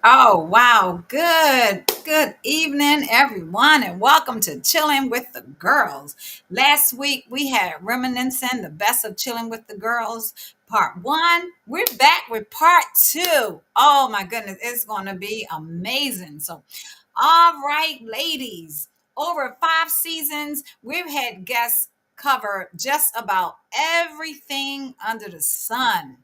Oh, wow. Good evening, everyone, and welcome to Chillin with the Girls. Last week we had Reminiscing, the best of Chillin with the Girls, part one. We're back with part two. Oh, my goodness. It's going to be amazing. So, all right, ladies, over 5 seasons, we've had guests cover just about everything under the sun.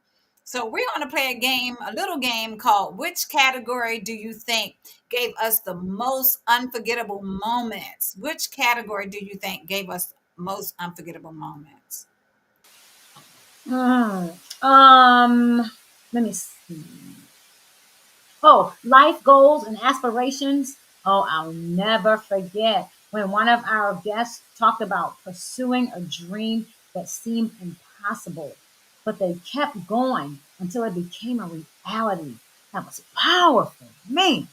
So we're going to play a little game called Which Category Do You Think Gave Us the Most Unforgettable Moments? Which category do you think gave us most unforgettable moments? Hmm. Let me see. Oh, life goals and aspirations. Oh, I'll never forget when one of our guests talked about pursuing a dream that seemed impossible, but they kept going until it became a reality. That was powerful. Man.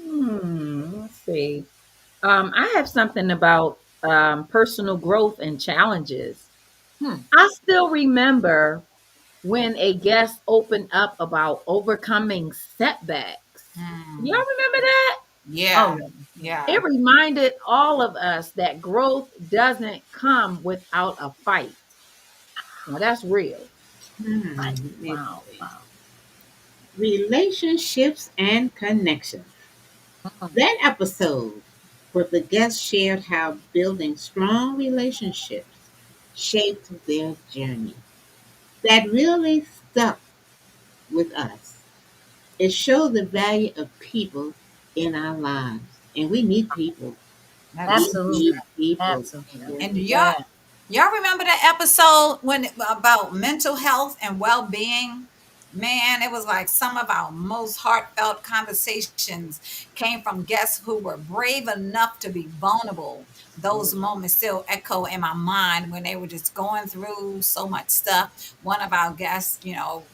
Let's see. I have something about personal growth and challenges. Hmm. I still remember when a guest opened up about overcoming setbacks. Y'all Hmm. remember that? Yeah, Oh, yeah. Yeah. yeah. It reminded all of us that growth doesn't come without a fight. Now, that's real. Right. Let me Wow. see. Wow. Relationships and connections. Mm. That episode where the guests shared how building strong relationships shaped their journey. That really stuck with us. It showed the value of people in our lives. And we need people. That is We so Absolutely. need true. people. Absolutely. Yes. And do y'all Yeah. y'all remember that episode when about mental health and well-being? Man, it was like some of our most heartfelt conversations came from guests who were brave enough to be vulnerable. Those moments still echo in my mind when they were just going through so much stuff. One of our guests,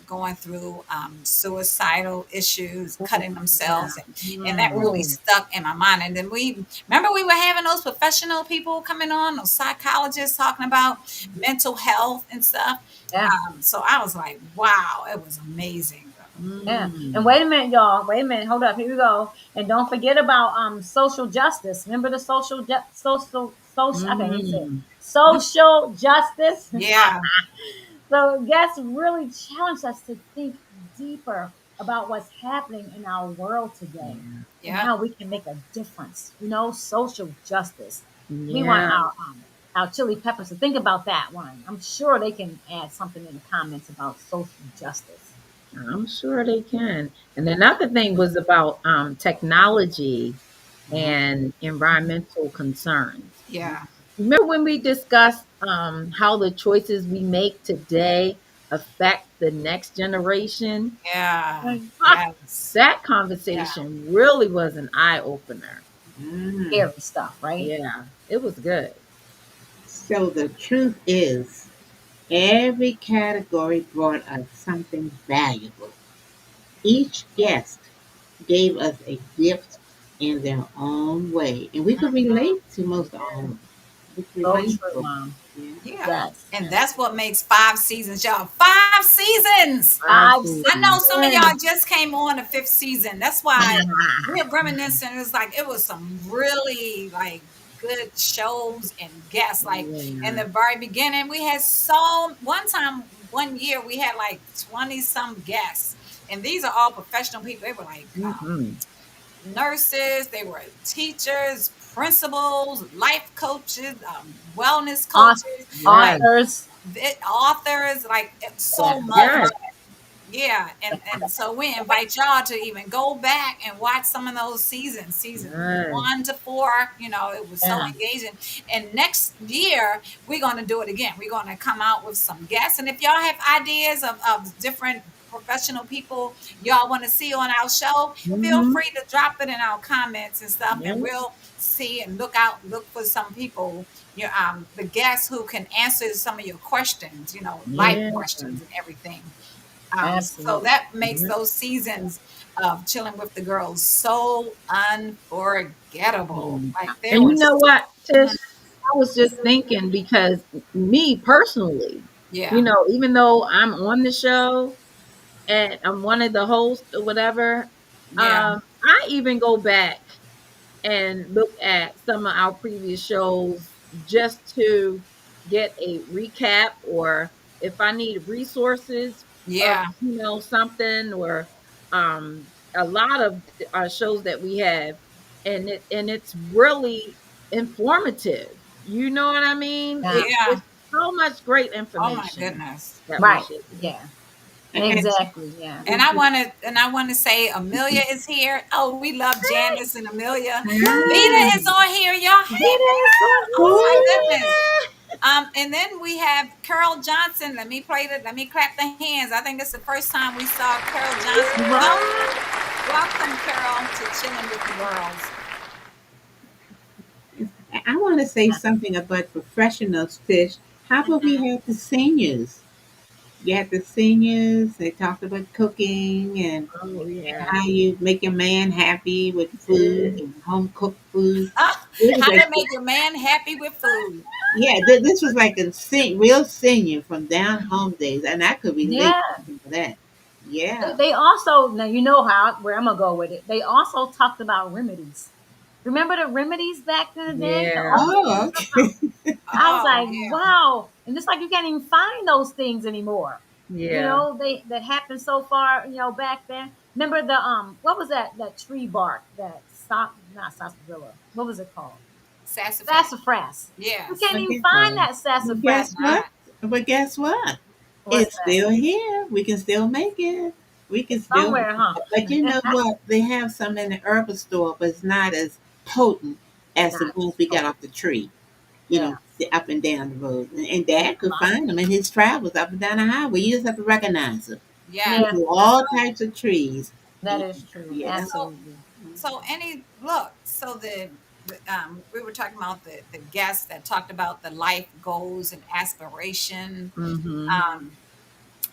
going through suicidal issues, cutting Yeah. themselves, and that really Mm. stuck in my mind. And then we remember we were having those professional people coming on, those psychologists talking about mental health and stuff. Yeah. So I was like, wow, it was amazing. Yeah. And Mm. wait a minute, y'all. Wait a minute. Hold up. Here we go. And don't forget about social justice. Remember the social I can't even say it. Mm. Social justice. Yeah, So guests really challenge us to think deeper about what's happening in our world today Yeah. and yeah. how we can make a difference. Social justice. We want Yeah. our chili peppers to think about that one. I'm sure they can add something in the comments about social justice. I'm sure they can. And another thing was about technology and environmental concerns. Yeah. Remember when we discussed how the choices we make today affect the next generation? Yeah. Right. Yes. That Yeah. conversation really was an eye opener. Mm. Scary stuff, right? Yeah, it was good. So the truth is, every category brought us something valuable. Each guest gave us a gift in their own way, and we could relate to most of Yeah. them. It's So true, relatable. Mom. Yeah. Yeah. Yes. And that's what makes 5 seasons, y'all. 5 seasons. Five Five I know seasons. some of y'all seasons. just came on the fifth season. That's why we're reminiscing. It's like it was some really like good shows and guests. Like in Yeah. the very beginning, we had so one time, one year we had like 20 some guests. And these are all professional people. They were like Hmm. nurses, they were teachers, principals, life coaches, wellness Auth- coaches, like Yes. Authors. authors, like Yeah. so much. Yes. Yeah, and so we invite y'all to even go back and watch some of those seasons Yes. 1 to 4. It was so Yeah. engaging. And next year we're going to do it again. We're going to come out with some guests, and if y'all have ideas of different professional people y'all want to see on our show, feel Hmm. free to drop it in our comments and stuff, and Yes. we'll see and look for some people, the guests who can answer some of your questions, life Yeah. questions and everything. So Absolutely. that makes Yeah. those seasons of Chilling with the Girls so unforgettable. Mm. Like there And you know was, what, Tish? I was just thinking because me personally, yeah, even though I'm on the show, and I'm one of the hosts or whatever. Yeah. I even go back and look at some of our previous shows just to get a recap, or if I need resources of, Yeah. something, or a lot of shows that we have, and it's really informative. You know what I mean? Yeah. Yeah. It's so much great Oh my information goodness. that we Right. share. Yeah. And Exactly. Yeah. And I want to say Amelia is here. Oh, we love Janice and Amelia. Vita hi. is on here, y'all. Hey, It is Vita. so Oh my Ooh. goodness. And then we have Carol Johnson. Let me clap the hands. I think it's the first time we saw Carol Johnson. what? Welcome, Carol, to Chilling with the Girls. I want to say something about professionals, Fish. How about we have the seniors? You have the seniors. They talked about cooking Oh and yeah. how you make your man happy with food and home cooked food. It was How like, to make your man happy with food. yeah, this was like a real senior from down home days, and I could relate Yeah. to some of that. Yeah. They also, now you know how where I'm gonna go with it. They also talked about remedies. Remember the remedies back in the day? The Yeah. old Oh, school stuff. okay. I was Oh like, yeah. wow. And it's like you can't even find those things anymore. Yeah. They that happened so far, back then. Remember the what was that tree bark that not sarsaparilla. What was it called? Sassafras. Sassafras. You Yes. can't But even guess, find Yeah. that but sassafras guess now. what? But guess what? What's It's that? still here. We can still make it. We can It's still. somewhere, huh? But you know what? They have some in the herbal store, but it's not as potent as the Not ones we got oh, off the tree. yeah. Up and down the road. And Yeah, Dad a could lot. find them in his travels up and down the highway. You just have to recognize them. Yes. Yeah, Through that's all types of trees. that Yeah. is true. Yeah. So Absolutely. so any look, so we were talking about the guests that talked about the life goals and aspiration. Mhm. Hmm. Um,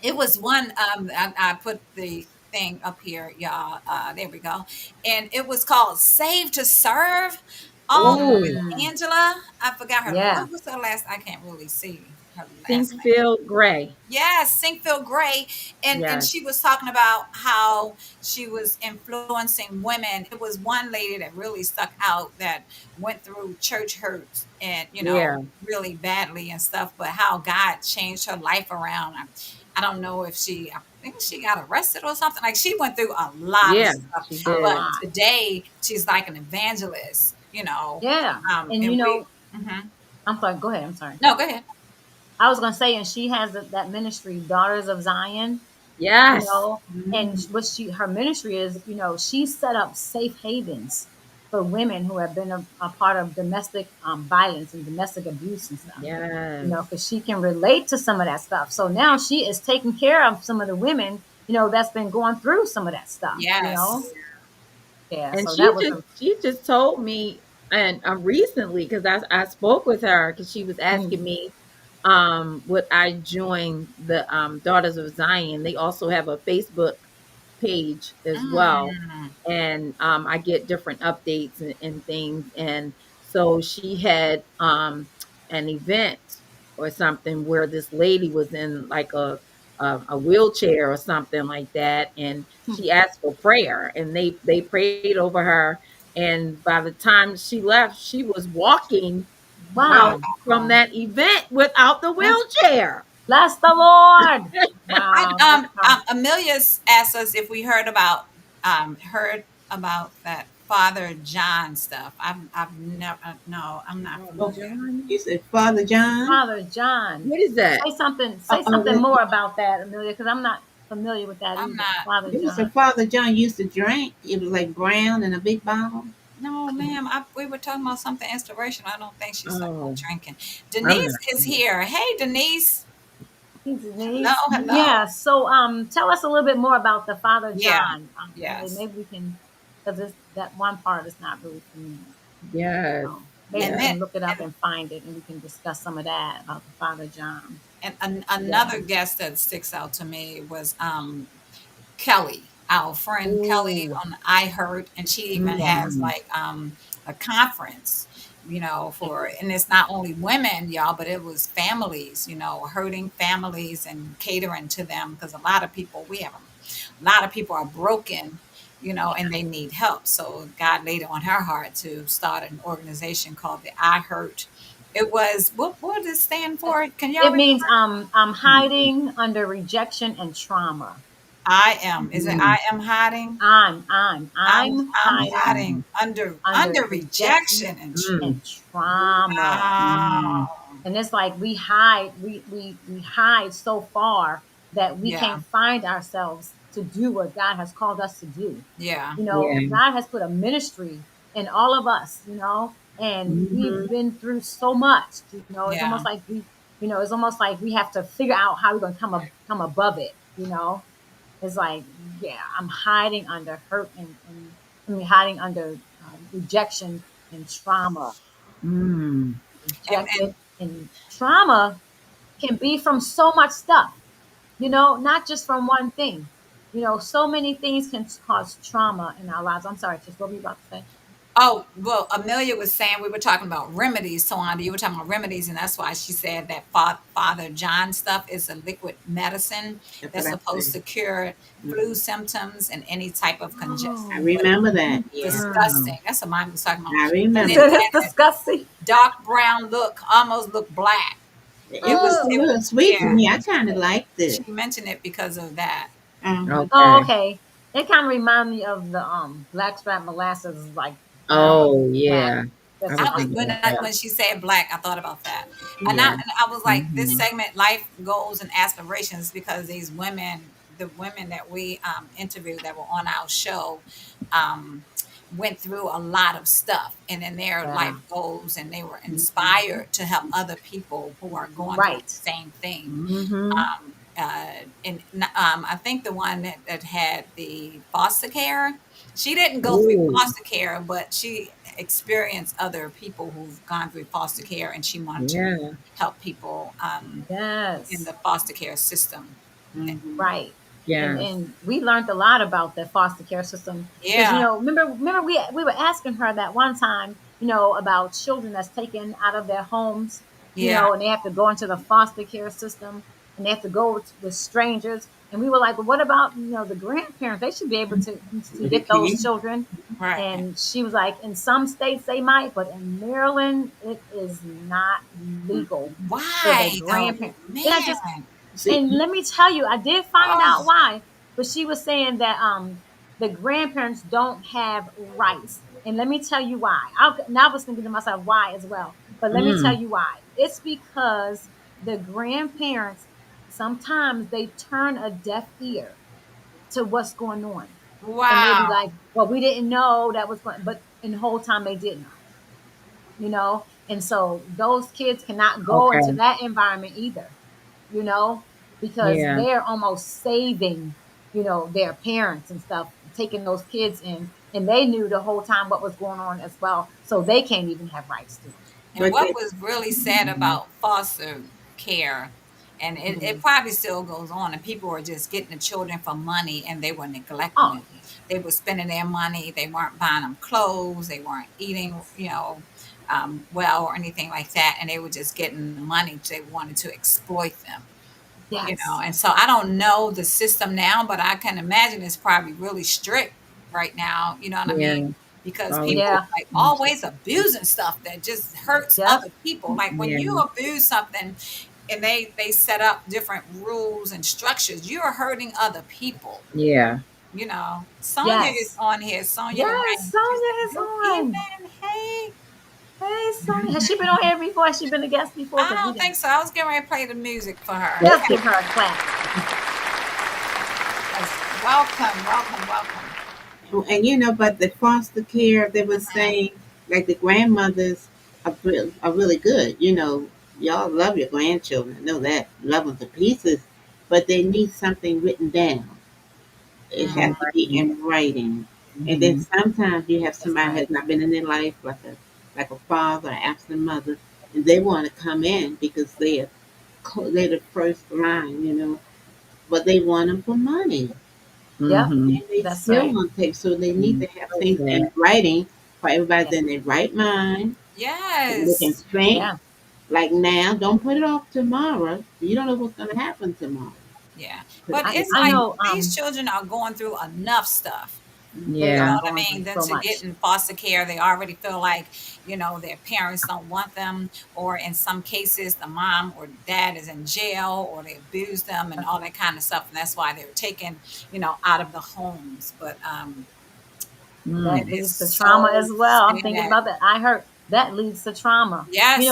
it was one I put the thing up here, y'all. There we go. And it was called Save to Serve. Oh, With Mm, Angela. I forgot her. yeah. What was her last? I can't really see her last name. Sinkfield Gray. Yes, Sinkfield Gray, and Yes. she was talking about how she was influencing women. It was one lady that really stuck out that went through church hurts and Yeah. really badly and stuff, but how God changed her life around. I don't know if I think she got arrested or something. Like she went through a lot of Yeah, stuff, she A but did. lot. today she's like an evangelist. Yeah. And And we. Mhm. I'm sorry. Go ahead. I'm sorry. No, go ahead. I was gonna say, and she has that ministry, Daughters of Zion. you Yes. know, and Mm. what her ministry is, she set up safe havens for women who have been a part of domestic violence and domestic abuse and stuff. Yes. Because she can relate to some of that stuff. So now she is taking care of some of the women, that's been going through some of that stuff. Yes. Yeah. And So that was she just told me, and recently, because I spoke with her because she was asking mm, me would I join the Daughters of Zion. They also have a Facebook page as well, Mm. and I get different updates and things. And so she had an event or something where this lady was in like a wheelchair or something like that, and she asked for prayer, and they prayed over her. And by the time she left, she was walking out wow. from that event without the wheelchair. Bless the Lord. Wow. That's powerful. Amelia's asked us if we heard about that Father John stuff. I've never. No, I'm not Oh, Oh, familiar. you John, said Father John? Father John. what is that? Say something. Uh, Say uh, something more about that, Amelia, because I'm not familiar with that I'm either. not. Father it was a John. Father John used to drink. It was like brown in a big bottle. No, ma'am. We were talking about something inspirational. I don't think she's talking about Oh, drinking. I'm Denise not is familiar. here. Hey, Denise. He's Hello, Denise. hello. Yeah. So, tell us a little bit more about the Father Yeah. John. Amelia. Yes. Maybe we can, because that one part is not really familiar. Yes, So maybe And we yes, then can look it up and and find it, and we can discuss some of that about the Father John. yes. another guest that sticks out to me was Kelly, our friend Kelly Ooh, on I Heard, and she even Yeah. has mhm. like a conference, and it's not only women, y'all, but it was families, hurting families and catering to them because a lot of people we have them. a lot of people are broken, and they need help. So God laid it on her heart to start an organization called the I Hurt. It was what does it stand for? Can y'all It remember? means I'm hiding under rejection and trauma. I am. Is it I Mm, am hiding? I'm I'm hiding hiding mm, under under rejection rejection and mm, and trauma. mm. wow. And it's like we hide so far that we Yeah, can't find ourselves to do what God has called us to do. yeah, Yeah. God has put a ministry in all of us, and we've Mhm. been through so much. It's yeah. almost like it's almost like we have to figure out how we're going to come above it. It's like, yeah, I'm hiding under hurt and I mean, hiding under rejection and trauma. Mm. Rejected And and trauma can be from so much stuff, not just from one thing. So many things can cause trauma in our lives. I'm sorry, just what were you about to say? oh, well, Amelia was saying we were talking about remedies, Towanda. You were talking about remedies, and that's why she said that Father John stuff is a liquid medicine That's what that's I supposed said. to cure flu Mhm. symptoms and any type of I congestion. Oh, But remember that. Yeah, disgusting. Wow. That's what mine was talking about. I And you then it remember. said it's had that disgusting. dark brown look, almost looked black. It It was, was a Oh, it was, little sweet to yeah. me. I kind of liked She it. mentioned it because of that. Uh-huh. oh, Okay. okay. It kind of reminded me of the blackstrap molasses, like brown, Oh, black. yeah. I That's was I what I'm was thinking when thinking about of. that. when she said black, I thought about that, and I Yeah. and I was like, this Mhm. segment, life goals and aspirations, because these women, the women that we interviewed that were on our show, um, went through a lot of stuff, and in their life Yeah. goals, and they were Mhm. inspired to help other people who are going through Right. the same thing. Mhm. I think the one that had the foster care, she didn't go through Ooh. foster care, but she experienced other people who've gone through foster care, and she wanted to Yeah. help people in Yes. the foster care system. Mhm. Right. And Yes. and we learned a lot about the foster care system because Yeah, remember we were asking her that one time, about children that's taken out of their homes, yeah, and they have to go into the foster care system and they have to go with strangers. And we were like, well, what about the grandparents? They should be able to You get those can. children. right. And she was like, in some states they might, but in Maryland it is not legal for the Why though, grandparents. And I just man? See, and let me tell you, I did find Oh, out why, but she was saying that the grandparents don't have rights. And let me tell you why. Now I was thinking to myself why as well. But let me tell Mm. you why. It's because the grandparents sometimes they turn a deaf ear to what's going on. And they be wow. like, well, we didn't know that was going, but in the whole time they did know. And so those kids cannot go into Okay. that environment either, you know, because Yeah. they're almost saving, their parents and stuff, taking those kids in, and they knew the whole time what was going on as well, so they can't even have rights to And but what the, was really sad Mhm. about foster care, and it. it probably still goes on, and people were just getting the children for money and they were neglecting Oh them. They were spending their money, they weren't buying them clothes, they weren't eating, well or anything like that, and they were just getting the money. They wanted to exploit them. yes, And so I don't know the system now, but I can imagine it's probably really strict right now, you know what I Yeah. mean? Because Probably. people yeah, like always abusing stuff that just hurts yep, other people. Like when you Yeah. abuse something and they set up different rules and structures, you're hurting other people. Yeah. Sonia is yes, on here. Sonia yes. Lorraine. She Sonia said, is "Good on. evening. Hey." Hey, Sonia, has she been on here before? Has she been a guest before? I Because we don't think didn't. so. I was getting ready to play the music for her. Let's Okay. give her a clap. Yes. Welcome, welcome, welcome. and but the foster care, they were Mhm. saying, like the grandmothers are really good. Y'all love your grandchildren. I know that. Love them to pieces. But they need something written down. It Mm, has to be Right. in writing. And then Mhm. sometimes you have That's somebody right. has not been in their life, like a father, or absent mother, and they want to come in because they're the first line, but they want them for money, Yep, Mhm. and they that's still right. want to pay. So they need Mm. to have So things sad. in writing for Yeah, everybody in their right mind. And they can yes. think yeah, like now. Don't put it off tomorrow. You don't know what's going to happen tomorrow. Yeah. But But it's I like know these children are going through enough stuff. they You know Yeah. are what I going through mean? Then so to get much. in foster care, they already feel like, their parents don't want them, or in some cases, the mom or dad is in jail, or they abuse them and all that kind of stuff. And that's why they're taken, out of the homes. But That it Mm. is leads to trauma so as well. I'm thinking sad. about that. I heard that leads to trauma. Yes.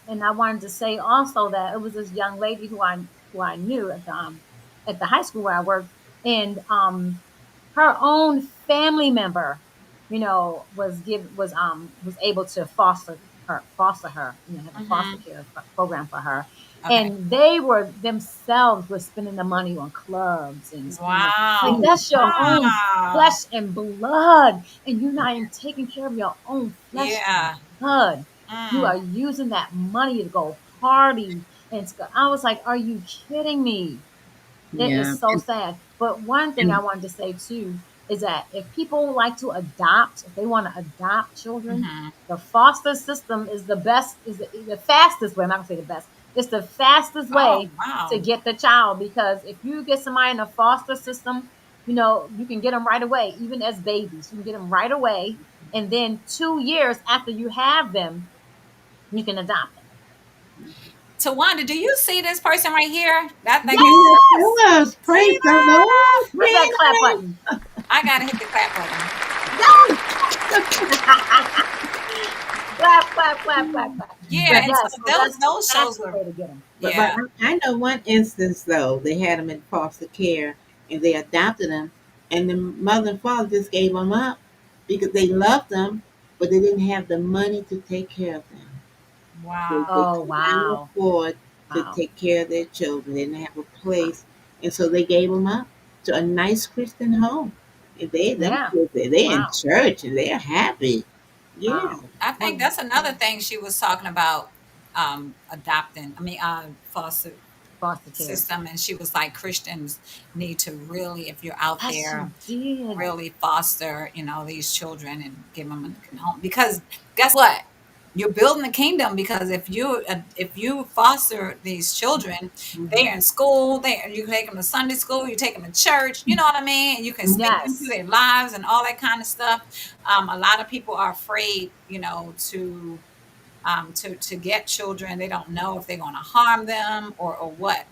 And I wanted to say also that it was this young lady who I knew at the high school where I worked, and her own family member, was able to foster her, have a foster Hmm. care program for her, Okay. and they were themselves were spending the money on clubs and spending the like Wow. that's your own Wow. flesh and blood, and you're not even taking care of your own flesh and Yeah. blood. You Mm. are using that money to go party I was like, are you kidding me? It Yeah. is so sad. But one thing I And wanted to say too is that if people like to adopt, if they want to adopt children, Hmm. the foster system is the best, is the fastest way. I'm not gonna say the best. It's the fastest Oh, way to wow. get the child, because if you get somebody in a foster system, you can get them right away, even as babies. You can get them right away, and then 2 years after you have them, you can adopt them. Tawanda, do you see this person right here? I think it's yes, Yes. yes, see praise the that? Lord. Hit that clap Yes. button. I gotta hit the clap button. Yes. Clap, clap, clap, clap, clap. Yeah, But But and so yes, so those that's the those shows fastest were, way to get them. but yeah. I know one instance though. They had them in foster care and they adopted them, and the mother and father just gave them up because they loved them, but they didn't have the money to take care of them. They Wow. Oh, could not wow. afford to Wow. take care of their children. They didn't have a Wow. place, and so they gave them up to a nice Christian home. And them Yeah. kids, they're in Wow. church and they're happy. Yeah. Wow. I think Well, that's another thing she was talking about, adopting. I mean, foster foster care. system, and she was like, Christians need to really, if you're out Yes, she there, did. really foster, these children and give them a home. Because guess what? You're building the kingdom, because if you foster these children, Mhm. they're in school. You take them to Sunday school. You take them to church. You know what I mean? And you can speak into Yes. their lives and all that kind of stuff. A lot of people are afraid, to get children. They don't know if they're going to harm them or what.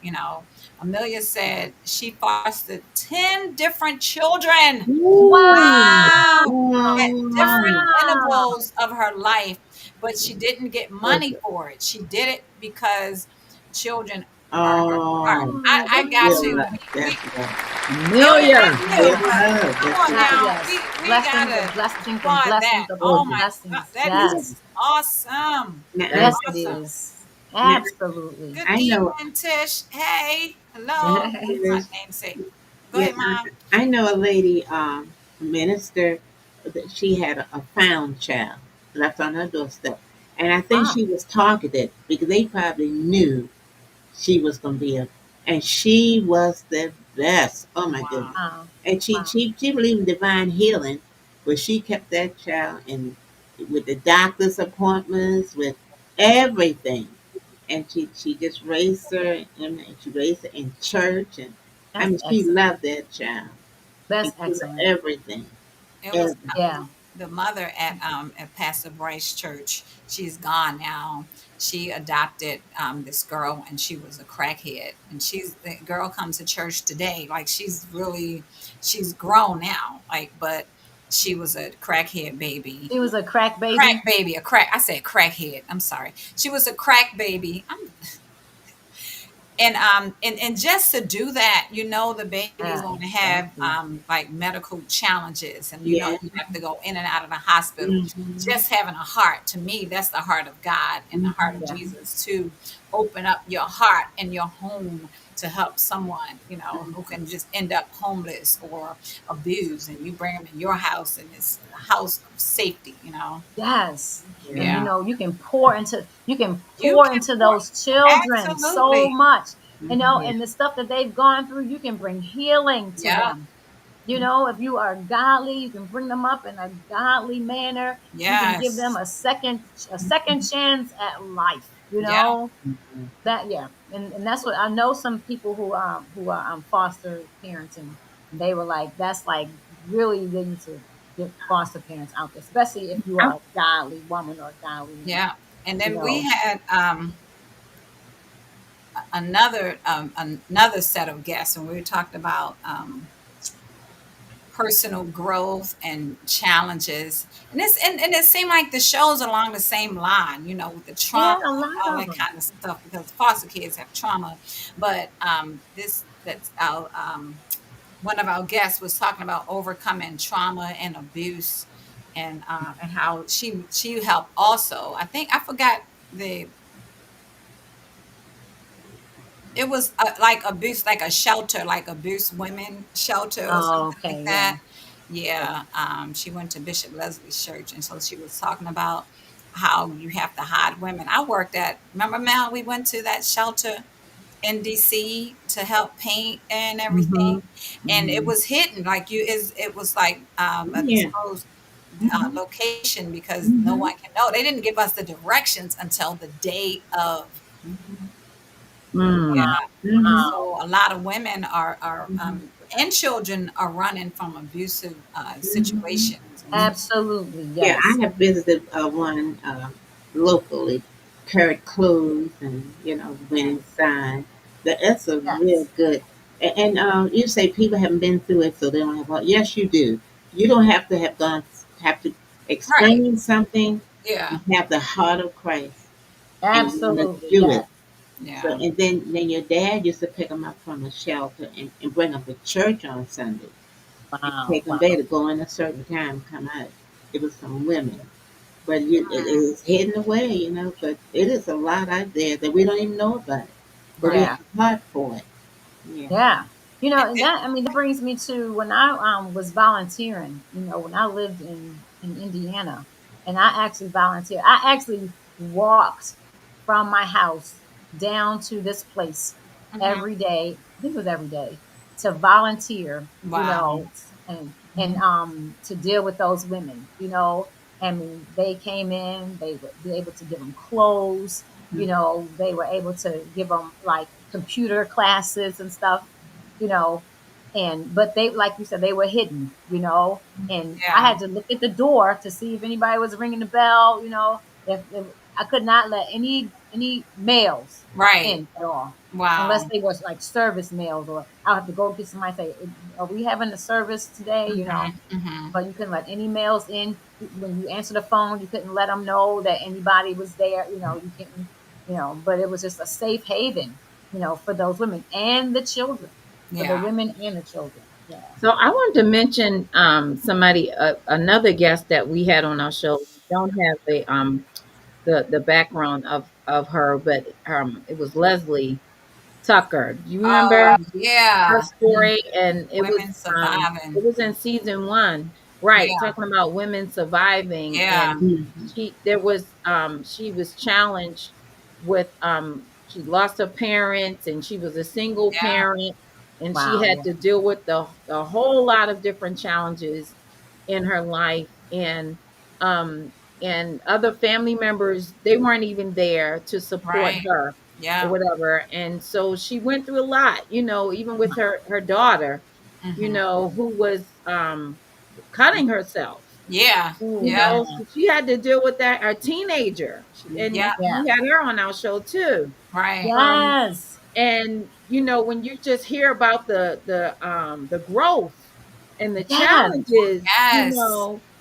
Amelia said she fostered 10 different children. Ooh. Wow. Wow. At different Wow. Wow. intervals of her life, but she didn't get Was money it? for it. She did it because children are her heart. Oh, I, Oh, I that's got real to. so love. We, That's love. it Amelia. ain't new, Real but love. come That's on love. now. yes. We Blessings gotta and blessings and applaud that. blessings Oh, Oh upon my God, blessings. that yeah. is Yes. awesome. Now, That Yes, is it Awesome. is. now Absolutely. Good I know. evening, Tish. Hey, hello. That's my There's, namesake. Go yeah, ahead, Mom. I know a lady, a minister, that she had a found child left on her doorstep, and I think Wow. she was targeted because they probably knew she was going to be and she was the best. Oh my Wow. goodness! Wow. And she Wow. she she believed in divine healing, but she kept that child in with the doctor's appointments, with everything, and she just raised her, and she raised her in church, and I That's mean she excellent. loved that child, That's and she loved excellent. everything, It was everything. Yeah. the mother at Pastor Bryce Church. She's gone now. She adopted this girl, and she was a crackhead. And the girl comes to church today. Like, she's grown now. Like, but she was a crackhead baby. She was a crack Crack baby. baby, a crack. I said crackhead. I'm sorry. She was a crack baby. And just to do that, the baby's going to have Exactly. like medical challenges, and Yeah. you have to go in and out of the hospital. Hmm. Just having a heart, to me, that's the heart of God and the heart of Yeah. Jesus, to open up your heart and your home to help someone, who can just end up homeless or abused, and you bring them in your house, and it's a house of safety. Yes. And Yeah, you can you pour can into pour, those children so absolutely. much. Hmm. And the stuff that they've gone through, you can bring healing to Yeah. them. If you are godly, you can bring them up in a godly manner. You can give them Yes. a second chance at life. Yeah. That yeah, and that's what I know. Some people who are foster parents, and they were like, that's like really they need to get foster parents out there, especially if you I, are a godly woman or a godly man. Yeah. And You then we know, had another set of guests, and we talked about personal growth and challenges. And it seemed like the shows along the same line, with the yeah, trauma a and lot all of that them. kind of stuff, because foster kids have trauma. But this that's our one of our guests was talking about overcoming trauma and abuse, and how she helped also. I think I forgot the it was like abuse, like a shelter, like abuse women shelter or Oh, something like okay, yeah, that. Yeah, she went to Bishop Leslie's church, and so she was talking about how you have to hide women. I worked at, remember Mel, we went to that shelter in DC to help paint and everything, hmm and it hmm was hidden, like it was like a Yeah. disclosed Mm-hmm. location, because no Mm-hmm. one can know. They didn't give us the directions until the day of. Mm-hmm. mm, Yeah. Mm-hmm. So a lot of women are Mm-hmm. and children are running from abusive Mm-hmm. situations and stuff. absolutely, Yeah, yes, I have visited one locally, Kurt Close, and went inside. That's a real yes, good. And you say people haven't been through it, so they don't have heart. Yes, you do. You don't have to have to Right. explain something. You Yeah. have the heart of Christ, and you want to absolutely, do yes, it. So, Yeah. and then your dad used to pick them up from the shelter and bring them to church on Sunday and wow, take them wow, there to go in a certain time and come out. It was some women, but it Mm, is hidden away, But it is a lot out there that we don't even know about it, but we right. have yeah. a heart for it. Yeah. Yeah. And And that, I mean, that brings me to when I was volunteering, when I lived in Indiana, and I actually volunteered. I actually walked from my house down to this place mhm. every day. I think it was every day to volunteer, Wow. and to deal with those women, I mean, they came in, they would be able to give them clothes, they were able to give them like computer classes and stuff, you know, but they, like you said, they were hidden, and I Yeah. had to look at the door to see if anybody was ringing the bell, if I could not let any males Right. in at all. Unless Wow. they was like service males, or I'll have to go get somebody and say, are we having a service today? Mhm. Mhm. But you couldn't let any males in. When you answer the phone, you couldn't let them know that anybody was there. You couldn't, but it was just a safe haven, for those women and the children, for the Yeah. women and the children. Yeah. So I wanted to mention somebody, another guest that we had on our show. We don't have the background of her, but it was Leslie Tucker. Do you remember Oh her yeah. story? And Women it surviving. was in season one, right? Yeah. Talking about women surviving, Yeah. and Mhm. she was challenged with she lost her parents, and she was a single Yeah. parent, and she Wow. had Yeah. to deal with a whole lot of different challenges in her life, um and other family members, they weren't even there to support Right. her or Yeah. whatever. And so she went through a lot, even with her daughter, Mhm. who was cutting herself, Yeah. Oh, Yeah. yeah. so she had to deal with that, a teenager. And Yeah. Yeah. we had her on our show too. Right. um Yes. and when you just hear about the growth and the Yes. challenges, Yes.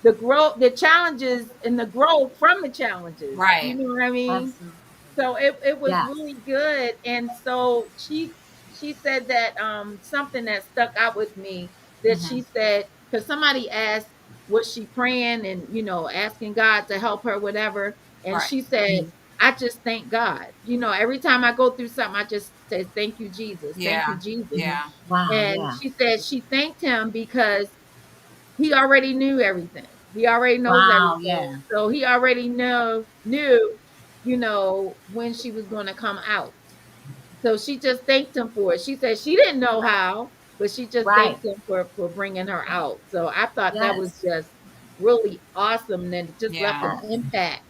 the challenges and the growth from the challenges, you Right. know what I mean? Absolutely. So it was Yes. really good. And so she said that something that stuck out with me, that she Mhm. said, because somebody asked, was she praying and asking God to help her, whatever. And Right. she said, I just thank God. Every time I go through something, I just say, thank you, Jesus. Thank you, Yeah. Jesus. Mhm. Yeah. Wow. And Yeah. she said she thanked him because he already knew everything. He already knows Wow. everything. Yeah. So he already knew, when she was going to come out. So she just thanked him for it. She said she didn't know how. but she just Right. thanked him for bringing her out. So I thought that was Yes. just really awesome, and it just left an Yeah. Yes. impact,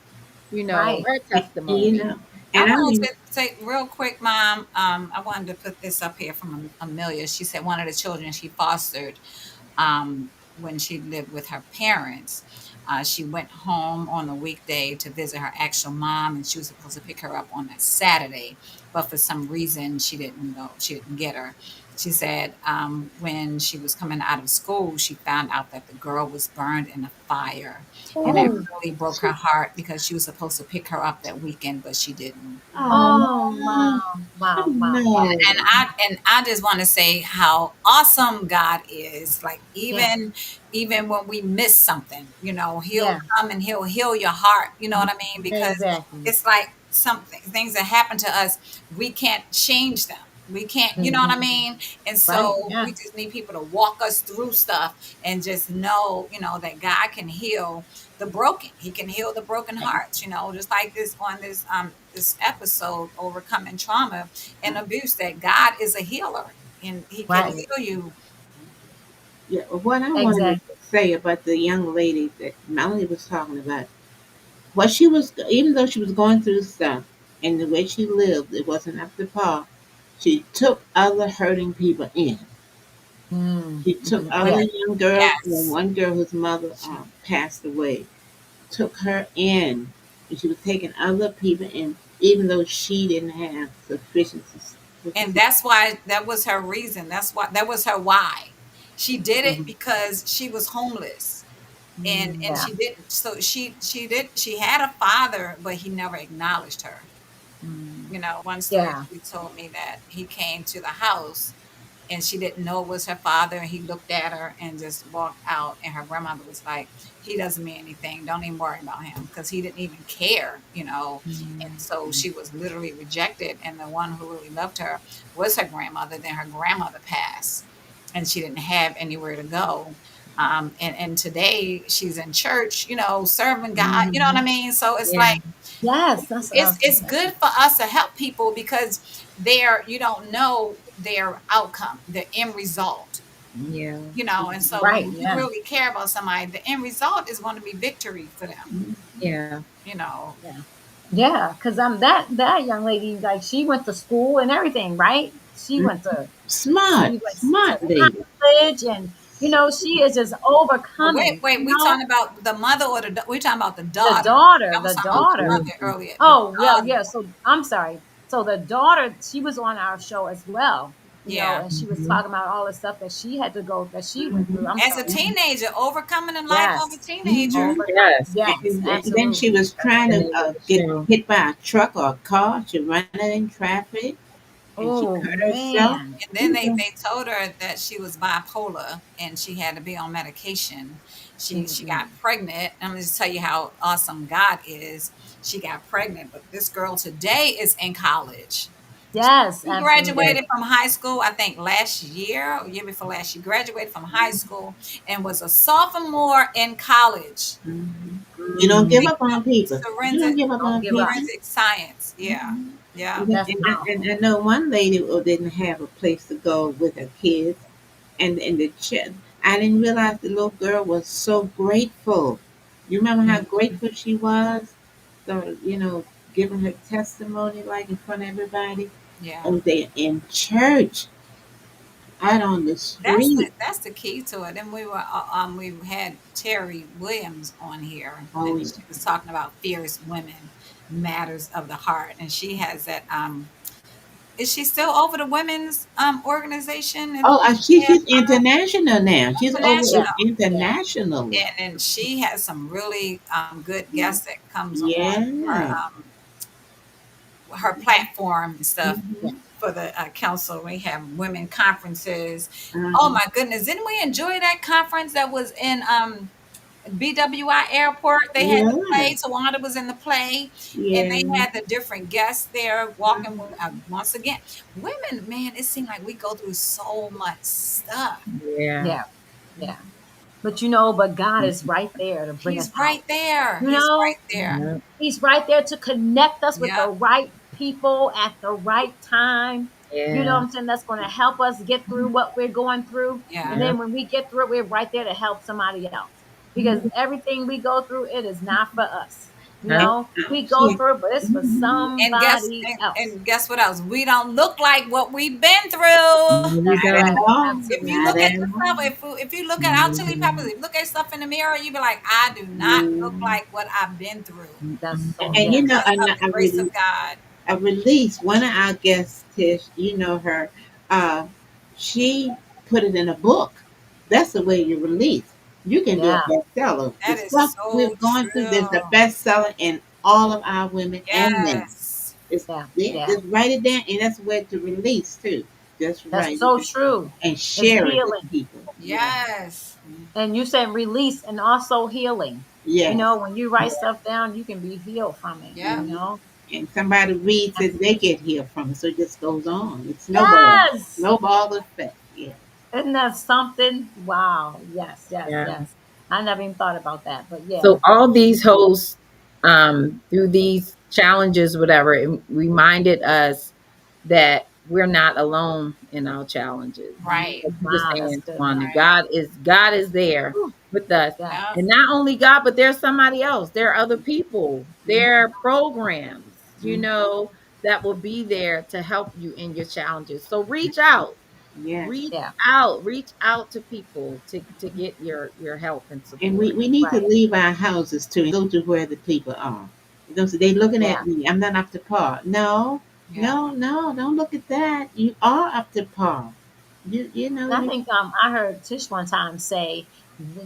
Right. her You testimony. know, I and I wanted mean, to say real quick, Mom. I wanted to put this up here from Amelia. She said one of the children she fostered when she lived with her parents. She went home on a weekday to visit her actual mom, and she was supposed to pick her up on that Saturday, but for some reason she didn't go. She didn't get her. She said when she was coming out of school, she found out that the girl was burned in a fire, and that Oh. really broke her heart because she was supposed to pick her up that weekend, but she didn't. Oh, oh, wow. Wow. Wow. Wow. no. And I just want to say how awesome God is. Like Yeah. even when we miss something, He'll Yeah. come and He'll heal your heart. You know what I mean? Because Exactly. it's like something things that happen to us, we can't change them. We can't, you know what I Mhm. mean? And Right. so Yeah. we just need people to walk us through stuff and just know, that God can heal the broken. He can heal the broken hearts, just like this on this episode, overcoming trauma and abuse, that God is a healer and He can Right. heal you. Yeah, what I wanted to Exactly. say about the young lady that Melanie was talking about, what she was, even though she was going through stuff and the way she lived, it wasn't up to par. She took other hurting people in. Mm. She took other Yeah. young girls, Yes. one girl whose mother She- passed away, took her in, and she was taking other people in, even though she didn't have sufficient. And that's why that was her reason. That's why that was her why. She did it Mhm. because she was homeless. And Yeah. she didn't, so she had a father, but he never acknowledged her. One story Yeah. she told me that he came to the house and she didn't know it was her father, and he looked at her and just walked out, and her grandmother was like, he doesn't mean anything, don't even worry about him, because he didn't even care. And so she was literally rejected, and the one who really loved her was her grandmother. Then her grandmother passed and she didn't have anywhere to go. And today she's in church, serving God, you know what I Mhm. mean? So it's Yeah, like Yes. That's what I it's was it's thinking. good for us to help people because you don't know their outcome, the end result. yeah, And so when Right. you Yeah. really care about somebody, the end result is going to be victory for them. yeah, You know, Yeah. Yeah. Because that young lady, like, she went to school and everything, right? She Mhm. went to Smart, to smart lady. college, and she is just but wait, overcoming. wait, we talking about the mother or we talking about the The daughter? daughter, I was the talking about the daughter. mother earlier. The Oh, yeah, daughter, yeah. So I'm sorry. So the daughter, she was on our show as well, yeah. and she was mhm, talking about all the stuff that she had to go, that she went through. Mhm. I'm As a sorry. teenager, overcoming the life of a Yes. teenager. Mhm. Overcome. yes, Yes, And then she absolutely. was that's trying the to name of the get show. hit by a truck or a car. She ran in traffic and she Oh, hurt herself. man. And then You they know. they told her that she was bipolar and she had to be on medication. She got Mm-mm. pregnant. I'm gonna just tell you how awesome God is. She got pregnant, but this girl today is in college. Yes, She absolutely. Yes, graduated from high school, I think last year or year before last. She graduated from high school and was a sophomore in college. Mhm. You don't give mm, up on people. You don't Forensic give up Don't on give up. people. forensic science. Yeah. Mhm. Yeah. That's And powerful. I know one lady who didn't have a place to go with her kids, and I didn't realize the little girl was so grateful. You remember how Mm. grateful she was? So, giving her testimony like in front of everybody. Yeah. And they in church, out on the That's the street. that's the key to it. And we had Terry Williams on here, Oh, and yeah. she was talking about fierce women, matters of the heart, and she has that. Is she still over the women's organization? And Oh, yeah, she's international now. She's over Yeah. international, Yeah. internationally. and she has some really good guests that comes on her Yeah. her platform and stuff Yeah. Hmm. for the council. We have women conferences. Oh Uh-huh. my goodness! Didn't we enjoy that conference that was in BWI Airport? They had the Yeah. play. Towanda was in the play, and Yeah. they had the different guests there walking with. Once again, women, man, it seemed like we go through so much stuff. yeah, Yeah. Yeah. But but God is right there to bring us He's out. right there. You He's know, right there. yeah, He's right there to connect us with Yep. the right people at the right time. You know what Yeah. I'm saying? That's going to help us get through what we're going through. And Yeah. Yeah. then when we get through it, we're right there to help somebody else. Because Yeah. everything we go through, it is not for us. You Huh? And know, we go yeah, through it, but it's for somebody else. And guess what else? We don't look like what we've been through. No, we not That's don't. at right. all. If you Not Absolutely. look at at yourself, all. if you look at No, our we chili peppers, don't. if you look at stuff in the mirror, you be like, I do not look Yeah. like what I've been through. That's so, And And you it's know, yes. just of the grace of God. a release. One of our guests, Tish, you know her. Uh, she put it in a book. That's the way you release. You can do a Yeah. bestseller. The That is stuff so we've gone through, there's true. a bestseller in all of our women and men. Yes. It's Yeah. yeah, Yeah. just write it down, and that's a way to release too. Just That's write so it true. and It's share it with healing. people. Yeah. Yes. And you said release and also healing. You Yes. know, when you write stuff down, you can be healed from it, Yep. And somebody reads it, they Absolutely. get here from it. So it just goes on. It's snowball. Yes. Snowball effect. Yeah. Isn't that something? Wow. Yes, yes, Yeah. yes. I never even thought about that. But yeah. So all these hosts, through these challenges, whatever, it reminded us that we're not alone in our challenges. Right. Like you were Wow, that's saying, good. Towanda, Right. God is there Whew. with us. Yeah. Yep. And not only God, but there's somebody else. There are other people. There are programs, Mhm. that will be there to help you in your challenges. So reach out. Yes. Reach Yeah. reach out to people to get your help and And support. we need to Right. leave our houses too and go to where the people are. Those they looking Yeah. at me. I'm not up to par. No, Yeah. no, no. Don't look at that. You are up to par. You know And I you. think I heard Tish one time say,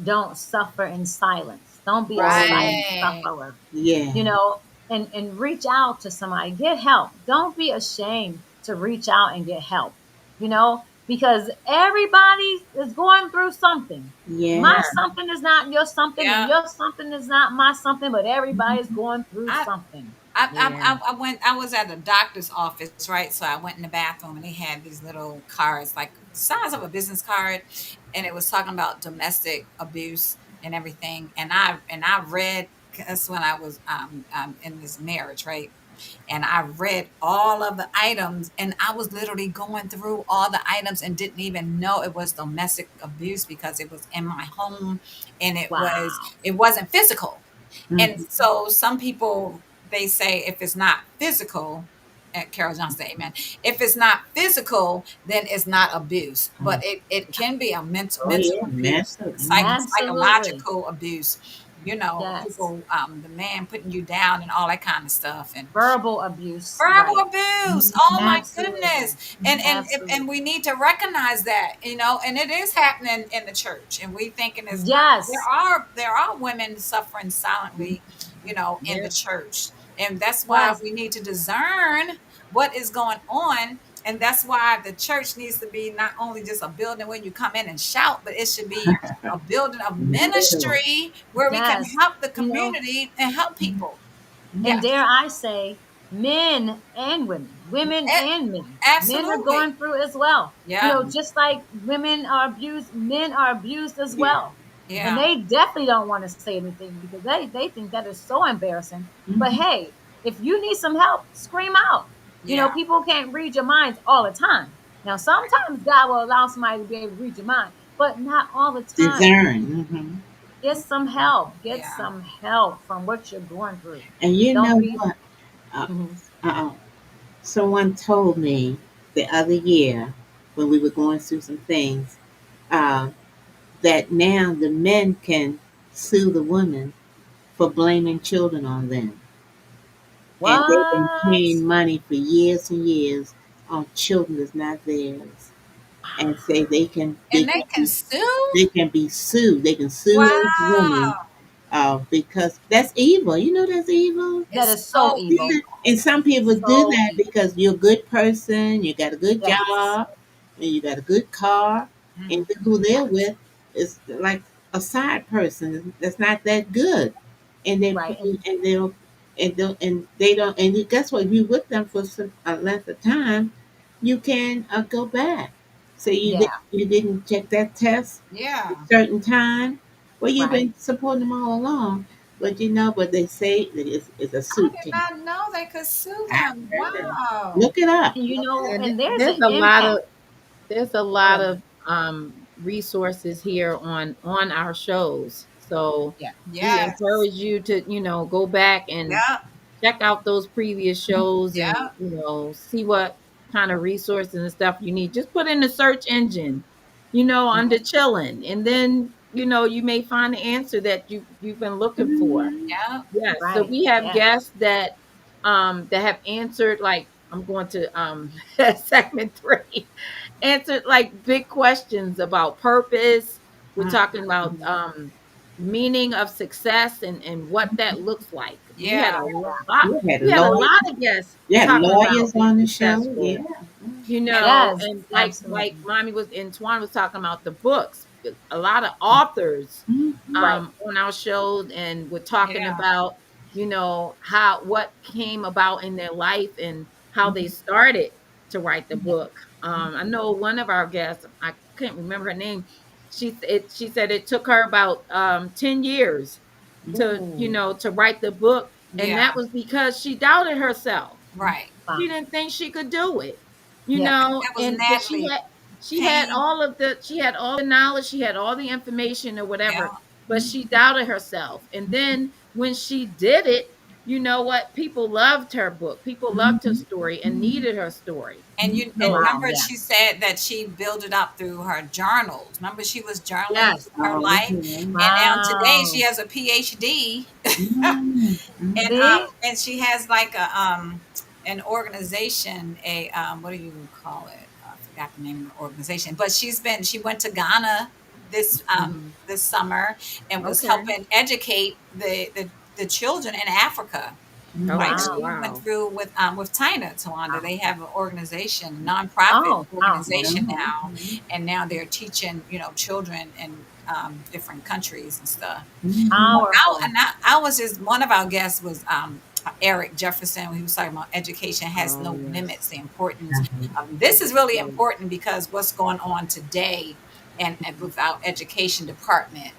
"Don't suffer in silence. Don't be a Oh silent Right. sufferer." yeah, You know, and reach out to somebody, get help. Don't be ashamed to reach out and get help. You know, because everybody is going through something. yeah, My Yeah. something is not your something, and Yeah. your something is not my something, but everybody's going through I something. Yeah. I went. I was at a doctor's office, right? So I went in the bathroom, and they had these little cards, like the size of a business card, and it was talking about domestic abuse and everything. And I read. That's when I was in this marriage, right? And I read all of the items, and I was literally going through all the items and didn't even know it was domestic abuse because it was in my home, and Wow. it wasn't physical. And mhm, so some people, they say if it's not physical, and Carol Johnson, amen. If it's not physical, then it's not abuse, but it can be a oh mental yeah, abuse, master. Mhm. Absolutely. psychological abuse. You know, Yes. people, the man putting you down and all that kind of stuff, and Verbal abuse. verbal Right. abuse. Oh my Absolutely. goodness. And we Absolutely. need to recognize that, and it is happening in the church, and we thinking it's not. Yes. There are women suffering silently, in Yeah. the church. And that's why Yes. we need to discern what is going on. And that's why the church needs to be not only just a building where you come in and shout, but it should be a building of Literal. ministry where we can Yes. help the You know, community and help people. and Yes. dare I say, men and women A- and men. Men are Absolutely. going through as well. You Yeah. know, just like women are abused, men are abused as Yeah. well. And Yeah. they definitely don't want to say anything because they think that is so embarrassing. But Mhm. hey, if you need some help, scream out. You know, Yeah. people can't read your minds all the time. Now, sometimes God will allow somebody to be able to read your mind, but not all the time. Discern. Hmm. Get some help. Get Yeah. some help from what you're going through. And you Don't know be. what? Uh, Mhm. uh, someone told me the other year when we were going through some things uh, that now the men can sue the women for blaming children on them. And they've been What? paying money for years and years on children that's not theirs. And say And they can sue? they can be sued. They can sue those women Wow. because that's evil. You know that's evil. That It's is so so evil. evil. And some people do So that evil. because you're a good person, you got a good Yes. job, and you got a good car, and Mhm. who they're with is like a side person that's not that good, and they Right. pay, and they don't and you, guess what? If you with them for a length of time, you can go back. So Yeah. you didn't check that test Yeah. a certain time. Well, you've Right. been supporting them all along. But but they say that it's a I suit did team. not know they could sue I them. heard that. Wow. Look it up. And Look it up. and there's There's an a lot of impact. there's a Go lot ahead. of resources here on our shows. So Yeah. we Yes. encourage you to, go back and Yep. check out those previous shows and, Yep. see what kind of resources and stuff you need. Just put in the search engine, under chillin', and then, you may find the answer that you've been looking for. Mhm. Yep. Yes, so Right. we have Yes. guests that have answered, like, I'm going to segment 3, answered like big questions about purpose. We're Mm. talking about Mhm. meaning of success and what that looks like. We had Yeah. a lot You had we had a lawyers. lot of guests You had talking about lawyers being on the show. Yeah. successful, And Yes. and like Absolutely. mommy was and Twan was talking about the books. A lot of authors Mhm. Right. on our show, and we're talking yeah. about, how what came about in their life and how they Mhm. started to write the Yeah. book. I know one of our guests, I can't remember her name. She said it took her about 10 years to, Ooh. to write the book, and Yeah. that was because she doubted herself. Right. She Wow. didn't think she could do it, Yeah. That was and but she Natalie had she had Payne. all the knowledge, she had all the information or Yeah. whatever, but she doubted herself. And then when she did it, you know what? People loved her book. People loved her Mhm. story and needed her story. And So Wow. remember Yeah. she said that she built it up through her journals. Remember she was journaling Yes. through her Oh, life, okay. and now today she Wow. has a PhD. Mhm. Mhm. See? And she has like a an organization, a what do you call it? I forgot the name of the organization, but she went to Ghana Mhm. this summer and was Okay. helping educate the children in Africa. Like okay, Wow. she went wow. through with Tina Towanda. Wow. They have an organization, nonprofit Oh, powerful. organization Mhm. now, Mhm. and now they're teaching children in different countries and stuff. Mhm. Powerful. I was just one of our guests was Eric Jefferson. He was talking about education has Oh no yes. limits. The importance Mhm. of this is really Yes. important because what's going on today, and with our education department,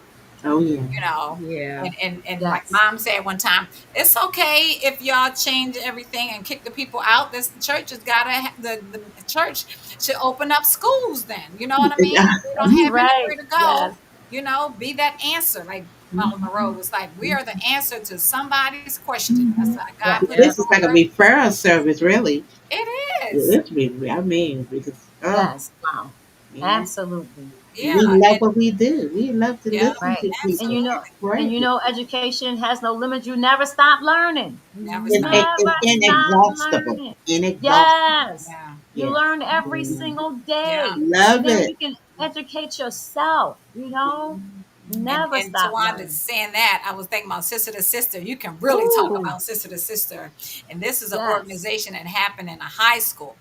Oh yeah. you know. Yeah. And like Yes. mom said one time, it's okay if y'all change everything and kick the people out. This church has got to the church should open up schools. Then you know what I mean. If they don't That's have right. anywhere to go, Yes. be that answer. Like Mama Monroe Mhm. was like, we are the answer to somebody's question. That's Mhm. how God Yes. put it Yep. This is on like a her. referral service, really. It is. It is really. I mean, because Yes. Wow. yeah, Absolutely. Yeah. we love And what we do. We love to yeah, listen Right. to And people. absolutely. and Great. education has no limit. You never stop learning. You Never It's, stop. never stop inexhaustible. learning. Inexhaustible. Yes. Yeah. You Yes. learn every Yeah. single Yeah. day. And Love then it. you can educate yourself, Never And stop Tawanda learning. saying that, I was thinking about sister to sister. You can really talk Ooh. about sister to sister. And this is an Yes. organization that happened in a high school.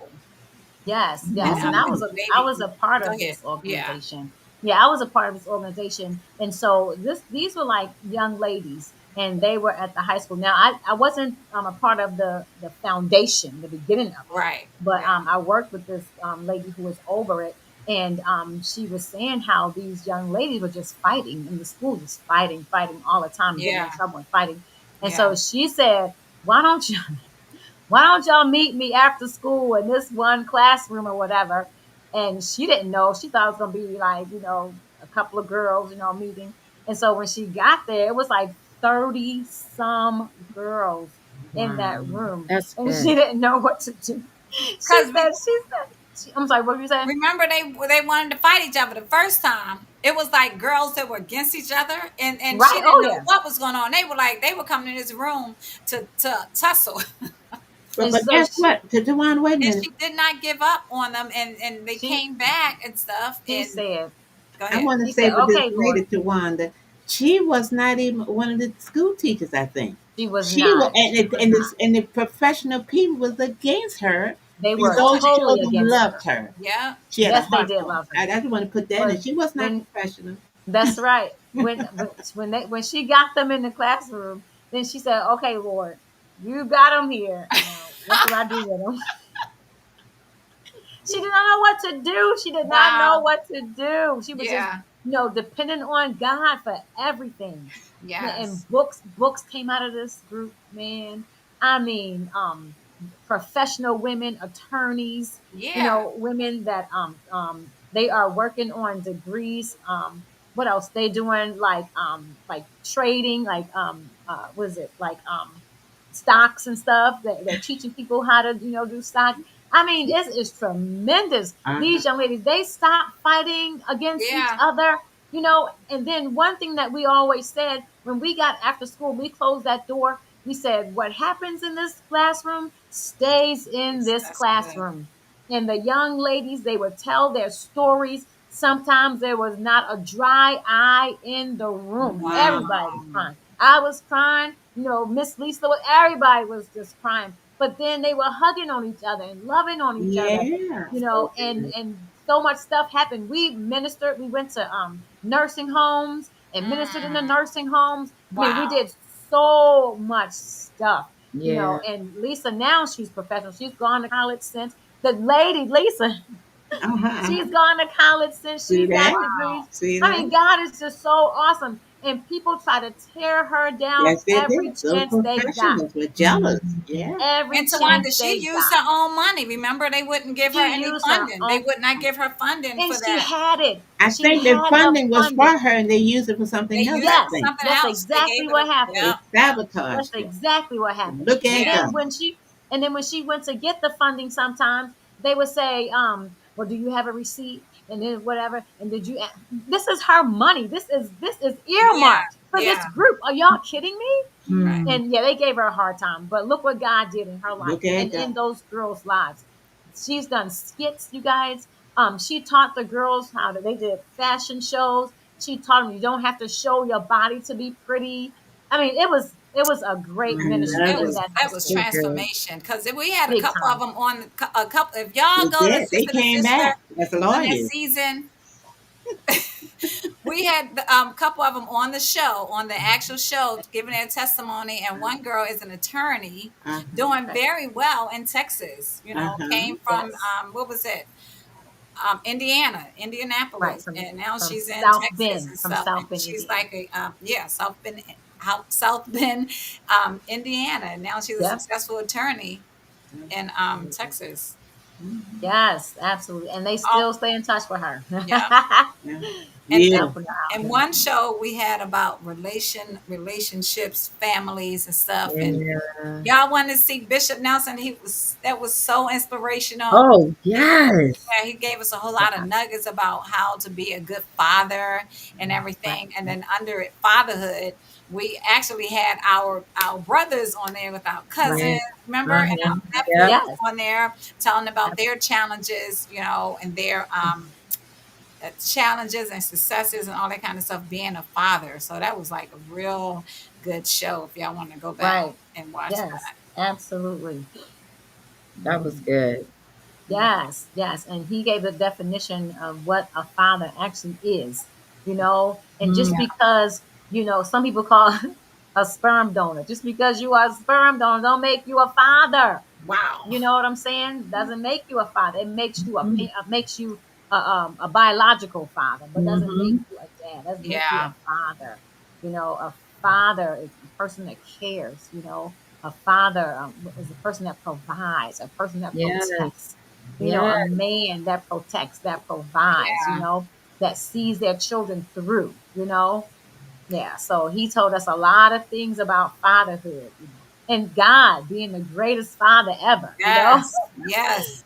Yes, And yes, and Mhm. and the I lady, was a part go of ahead. this Yeah. organization. Yeah, I was a part of this organization, and so these were like young ladies, and they were at the high school. Now, I wasn't a part of the foundation, the beginning of it, Right. but Yeah. I worked with this lady who was over it, and she was saying how these young ladies were just fighting in the school, just fighting, fighting all the time, getting Yeah. in trouble and fighting, and Yeah. so she said, "Why don't you?" Why don't y'all meet me after school in this one classroom or whatever? And she didn't know. She thought it was gonna be like, a couple of girls, meeting. And so when she got there, it was like 30 some girls in Wow. that room. That's And she good. didn't know what to do. Because I'm sorry, what were you saying? remember they wanted to fight each other the first time. It was like girls that were against each other, and she Right. didn't Oh know yeah. what was going on. They were coming in this room to tussle. And But so guess what? To Dewan, wait a And minute. she did not give up on them, and they she came back and stuff. she And said, go I ahead. want to she said, say with this okay, Lord. lady, Towanda, she was not even one of the school teachers, I think. She was She was, not. She was not. and the professional people was against her They because were Right. those totally children against loved her. her. Yeah. She had a Yes, they heart did for 'em. love her. I just want to put that in. But She was not when professional. That's right. When she got them in the classroom, then she said, "Okay, Lord, you got them here. Now, what do I do with them?" She did not know what to do. She did not know Wow. what to do. She was just Yeah. depending on God for everything. Yes. And books came out of this group, man. I mean, professional women, attorneys, Yeah. women that they are working on degrees. What else? They doing like trading, like what is it? Like stocks and stuff. They're teaching people how to, do stocks. I mean, it is tremendous. Uh-huh. These young ladies, they stop fighting against each Yeah. other, and then one thing that we always said when we got after school, we closed that door. We said, what happens in this classroom stays in this That's good. classroom. And the young ladies, they would tell their stories. Sometimes there was not a dry eye in the room. Wow. Everybody was crying. I was crying, Miss Lisa, everybody was just crying. But then they were hugging on each other and loving on each other, Yeah. So and good. so much stuff happened. We ministered. We went to nursing homes and ministered in the Mm. nursing homes. I mean, we Wow. did so much stuff, Yeah. And Lisa now she's professional. She's gone to college since. The lady Lisa, Uh-huh. Uh-huh. she's gone to college since. See She's got that? degrees. Wow. See I mean, that? God is just so awesome. And people try to tear her down Yes, they every did. Those chance they got. professionals were jealous. Mhm. Yeah. Every And chance Towanda, she they used got. her own money. Remember, they wouldn't give her She any used her funding. They own, would not give her funding and for she that. had it. I She think the had the funding was funding. for her and they used it for They something else, used it I for Yes, think. something that's else. They exactly gave it a what happened. They yeah, yeah, That's sabotaged it. exactly what happened. Look And at yeah. then God. when she went to get the funding, sometimes they would say, well, do you have a receipt? And then whatever. And this is her money. This is Yeah, earmarked for this yeah. group. Are y'all kidding me? Right. Mm. And yeah, they gave her a hard time. But look what God did in her life Look at and in God. those girls' lives. She's done skits, you guys. She taught the girls how to. They did fashion shows. She taught them you don't have to show your body to be pretty. I mean, it was a great I ministry love It in was it. that high that was school, So good. transformation because we had a big couple of time. them on a couple. If y'all They go to did. They Sister to came Sister back as on that lawyers. season, we had a couple of them on the show, on the actual show, giving their testimony. And one girl is an attorney Uh-huh. doing Okay. very well in Texas. Uh-huh. Came from Yes. what was it? Indiana, Right. Indianapolis, and now From she's in South Texas Bend, and from stuff. And South Bend, she's Indiana. like a yeah, South Bend, South Bend, Indiana. And now she's a Yep. successful attorney in Absolutely. Texas. Mhm. Yes, absolutely. And they Oh still stay in touch with her. yeah, Yeah. and then Beautiful. Helping her out. in one show we had about relationships, families, and stuff. And Yeah. y'all wanted to see Bishop Nelson. That was so inspirational. Oh, He, yes. yeah, he gave us a whole lot of Yeah. nuggets about how to be a good father and Right. everything. And then under it, fatherhood, we actually had our brothers on there with our cousins, Yeah. remember, and Uh-huh. our Yep. nephews Yes. on there, telling about their Absolutely. challenges, and their challenges and successes and all that kind of stuff. Being a father, so that was like a real good show. If y'all want to go back Right. and watch Yes. Absolutely. That was good. Yes, yes. And he gave a definition of what a father actually is, and just Mm. because, some people call a sperm donor, just because you are a sperm donor, don't make you a father. that, wow, You know what I'm saying? Doesn't make you a father. It makes you Mhm. makes you a biological father, but doesn't make Mhm. you a dad. Doesn't make you yeah, a father. A father is a person that cares. A father is a person that provides, a person that Yes. protects. A Yes. man that protects, that provides. yeah, That sees their children through. Yeah, so he told us a lot of things about fatherhood, and God being the greatest father ever, yes, yes.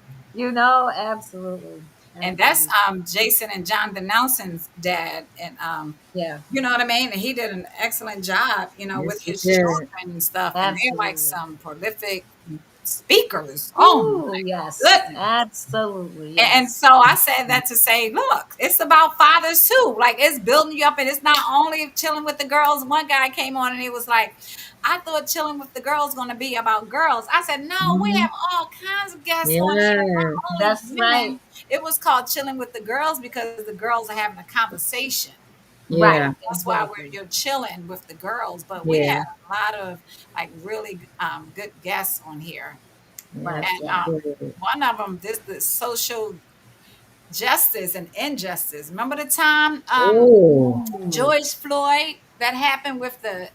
absolutely. And that's Absolutely. Jason and Jonathan Nelson's dad, and Yeah, you know what I mean. And he did an excellent job, with Yes, you his did. children and stuff. And they're like absolutely. some prolific speakers. Oh Ooh, my yes, goodness! absolutely, And yes. so I said that to say, look, it's about fathers too. Like it's building you up, and it's not only chilling with the girls. One guy came on and he was like, I thought chilling with the girls going to be about girls. I said, no, we have Mhm. all kinds of guests on here, Yes. not only That's right. women. It was called Chilling with the Girls because the girls are having a conversation. Right, Yeah. That's why exactly. you're chilling with the girls. But we had Yeah. a lot of like really good guests on here, Yeah, Right, that and was yeah. good. one of them, this the social. justice and injustice. Remember the time Oh, Ooh. George Floyd that happened with the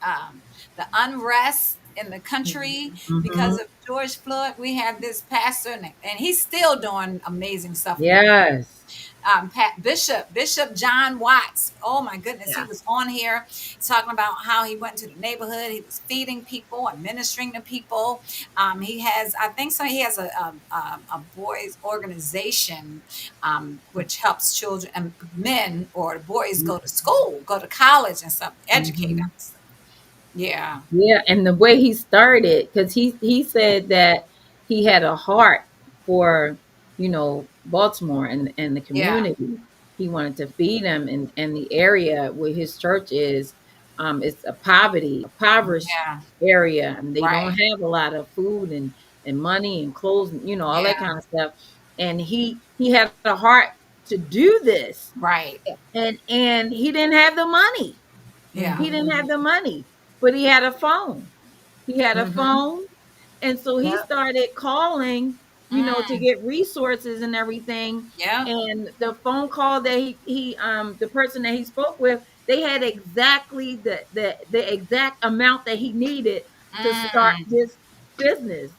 unrest in the country because mm-hmm. of George Floyd? We had this pastor, and he's still doing amazing stuff in the Yes. Bishop John Watts. Oh my goodness, he Yeah. was on here talking about how he went to the neighborhood. He was feeding people and ministering to people. He has, I think so. He has a boys organization which helps children and men or boys go to school, go to college and stuff, educate Mm-hmm. them. Yeah, Yeah, and the way he started, because he said that he had a heart for, Baltimore and the yeah, community. He wanted to feed them, and the area where his church is, it's a impoverished yeah, area, and they don't right, have a lot of food and money and clothes, and all that yeah, kind of stuff. And he had a heart to do this, right, and he didn't have the money. yeah, He didn't Mm-hmm. have the money, but he had a phone. He had a Mm-hmm. phone, and so he Yep. started calling, to mm, get resources and everything. yeah, And the phone call that the person that he spoke with, they had exactly the exact amount that he needed to start mm, this business,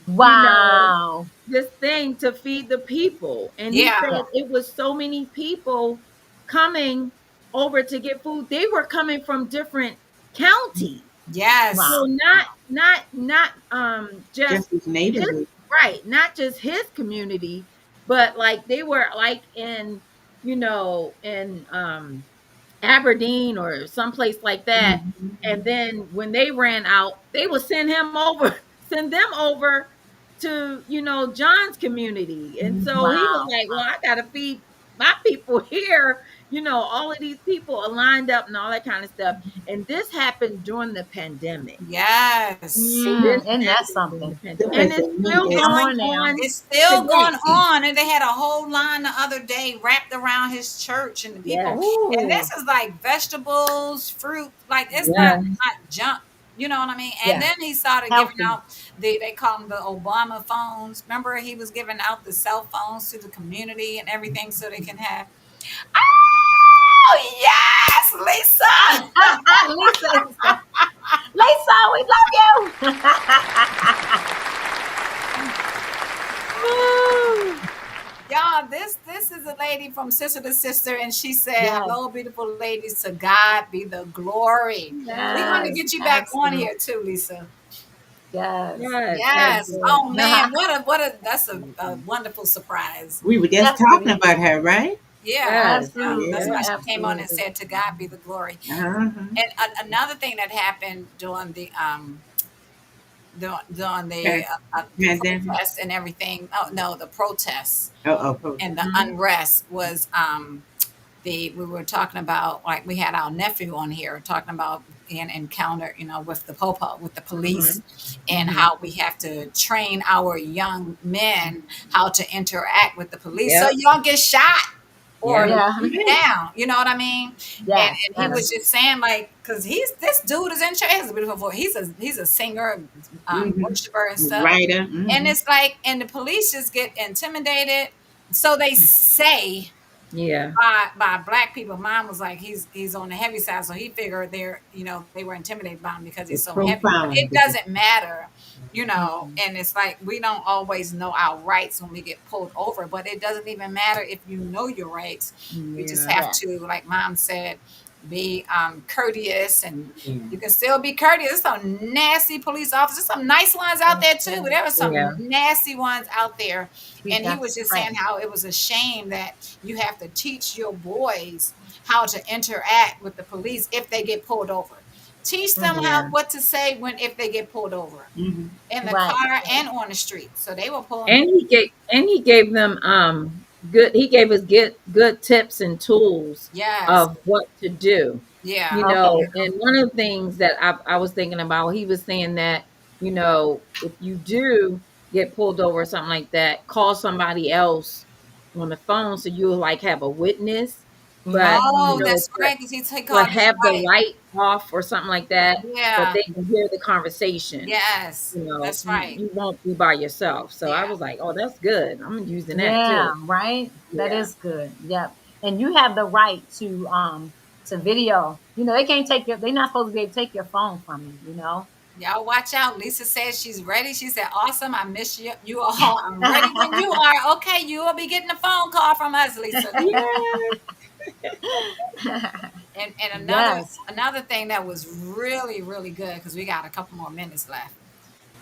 you know, Wow. this thing to feed the people. And he yeah, said Yeah. it was so many people coming over to get food. They were coming from different counties. yes, So Wow. not just Just his his, neighborhood. right, not just his community, but like they were like in Aberdeen or someplace like that. And Mhm. then when they ran out, they would send him over, send them over to, John's community. And so he was Wow. like, well, I got to feed my people here. All of these people are lined up and all that kind of stuff. And this happened during the pandemic. yes. This And that's happened during the something. pandemic. That And is it's a new still It's Come going on now. on it's still going today. on, and they had a whole line the other day wrapped around his church and the people. Yes. And Ooh. this is like vegetables, fruit, like it's not Yes. not junk. You know what I mean? And Yeah. then he started giving Healthy. out they call them the Obama phones. Remember, he was giving out the cell phones to the community and everything so they can have. Oh yes, Lisa. Lisa is Lisa, we love you. Woo! Y'all, this is a lady from Sister to Sister, and she said, Yes. "Hello, beautiful ladies. To God be the glory." We're going to Yes. get you back on Absolutely. here too, Lisa. Yes. Yes, Yes. absolutely. Oh man, what a that's a wonderful surprise. We were just Yes, it talking is. about her, right? Yeah, Yes, yeah. That's Absolutely. why yes. she came on and Absolutely. said, "To God be the glory." Uh-huh. And another thing that happened during Okay. the Pandemic. protests and everything. Oh no, the protests Oh. and the Mhm. unrest was we were talking about, like, we had our nephew on here talking about an encounter, with the popo, with the police, Mhm. and Mhm. how we have to train our young men how to interact with the police so Yep. you don't get shot or Yeah. Yeah. beat down. You know what I mean? And, Yes. and he And was just saying, like, because this dude is in church. He has a beautiful voice. He's a singer, Mm-hmm. worshiper and stuff. Writer. And Mm-hmm. it's like, and the police just get intimidated. So they say Yeah. by black people. Mine was like he's on the heavy side, so he figured they were intimidated by him because he's It's so heavy. But it profound. doesn't matter, Mhm. and it's like we don't always know our rights when we get pulled over, but it doesn't even matter if you know your rights. We just Yeah. have Yeah. to, like Mom said, be courteous, and Yeah. you can still be courteous. There's some nasty police officers, some nice ones out there too, but there were Yeah. some nasty ones out there. We And he got to was just saying pray. how it was a shame that you have to teach your boys how to interact with the police if they get pulled over. Teach them Mhm. how Yeah. what to say when if they get pulled over Mm-hmm. in the Right. car and on the street. So they were pulling And people. he gave them good he gave us good tips and tools Yes. of what to do. Yeah. Okay. And one of the things that I was thinking about, he was saying that, if you do get pulled over or something like that, call somebody else on the phone so you'll like have a witness. but Oh, Mm-hmm. that's right. Because he take but called his have the wife. light off or something like that, that Yeah. they can hear the conversation. Yes. So That's you, right. you won't be by yourself. So I Yeah. was like, oh, that's good. I'm using that Yeah, too. right. That Yeah. is good. Yep. And you have the right to video. You know, they can't take your they're not supposed to be able to take your phone from you, you know. Y'all watch out. Lisa says she's ready. She said, awesome. I miss you. You all. I'm ready when you are. Okay. You will be getting a phone call from us, Lisa. Yes. And Yes. another thing that was really, really good, because we got a couple more minutes left.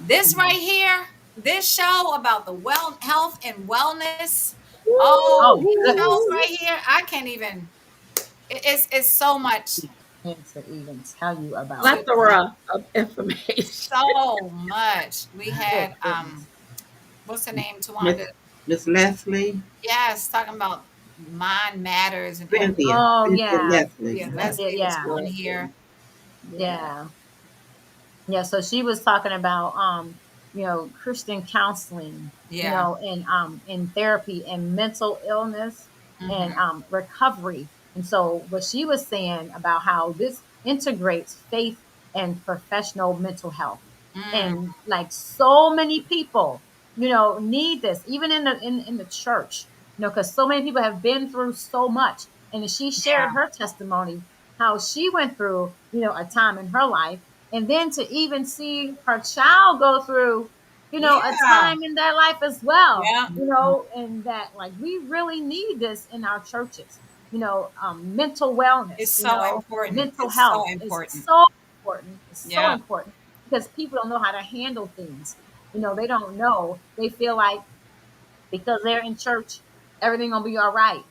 This right Mhm. here, this show about the health and wellness. Oh, Oh these shows goodness. Woo! right here, I can't even. It's so much And to even tell you about to it. Yeah. Plethora of information. so much. We Oh had goodness. what's the name, Towanda? Miss Miss Leslie, Yes, talking about mind matters and everything. Cynthia, Oh Cynthia yeah. Leslie. Yeah, That's Yeah, Leslie was yeah. on here. yeah. Yeah. Yeah, so she was talking about Christian counseling, Yeah. and in therapy and mental illness and Hmm. recovery. And so what she was saying about how this integrates faith and professional mental health. Mm, And like so many people, need this, even in the church, because so many people have been through so much. And she shared yeah. her testimony, how she went through, a time in her life, and then to even see her child go through a Yeah. time in their life as well, Yeah. and that like we really need this in our churches, mental wellness, It's so important. mental It's so health is important. so important. It's so Yeah. important because people don't know how to handle things. They don't know. They feel like because they're in church, everything gonna be all right,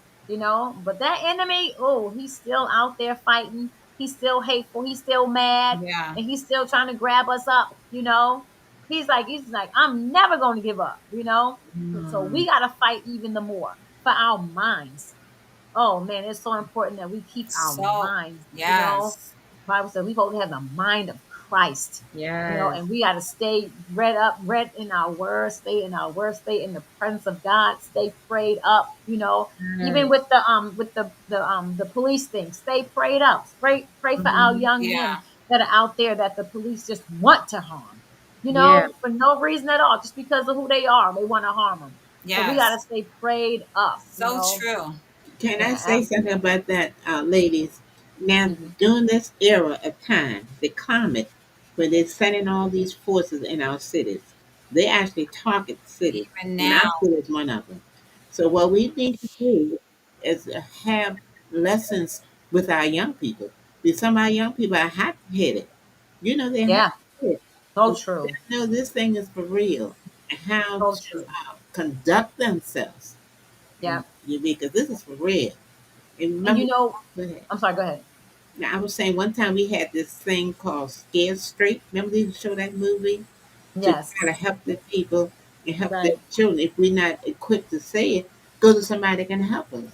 But that enemy, oh, he's still out there fighting. He's still hateful. He's still mad, Yeah. and he's still trying to grab us up. He's like, I'm never gonna give up. So Mm. we gotta fight even the more for our minds. Oh man, it's so important that we keep our So, minds. yes. Bible said we supposed to have the mind of Christ. Yes. And we got to stay read up, read in our word, stay in our word, stay in the presence of God, stay prayed up. Even Yes. with the police thing, stay prayed up. Pray for our Mhm. young Yeah. men that are out there that the police just want to harm. Yeah. For no reason at all, just because of who they are, they want to harm them. So we got to Yes. stay prayed up. So true. Can I Yeah, say something about that, ladies? Now, absolutely. during this era of time, the climate, where they're sending all these forces in our cities, they actually target cities, Even and now. our city is one of them. So, what we need to do is have lessons with our young people. Because some of our young people are hot headed. They're hot Yeah, headed. so But they true. don't know this thing is for real and how So to true. conduct themselves. Yeah. Because this is for real. And And remember, go ahead. I'm sorry, go ahead. Now, I was saying one time we had this thing called Scared Straight. Remember they show that movie to try Yes. to help the people and help the Right. children. If we're not equipped to say it, go to somebody that can help us,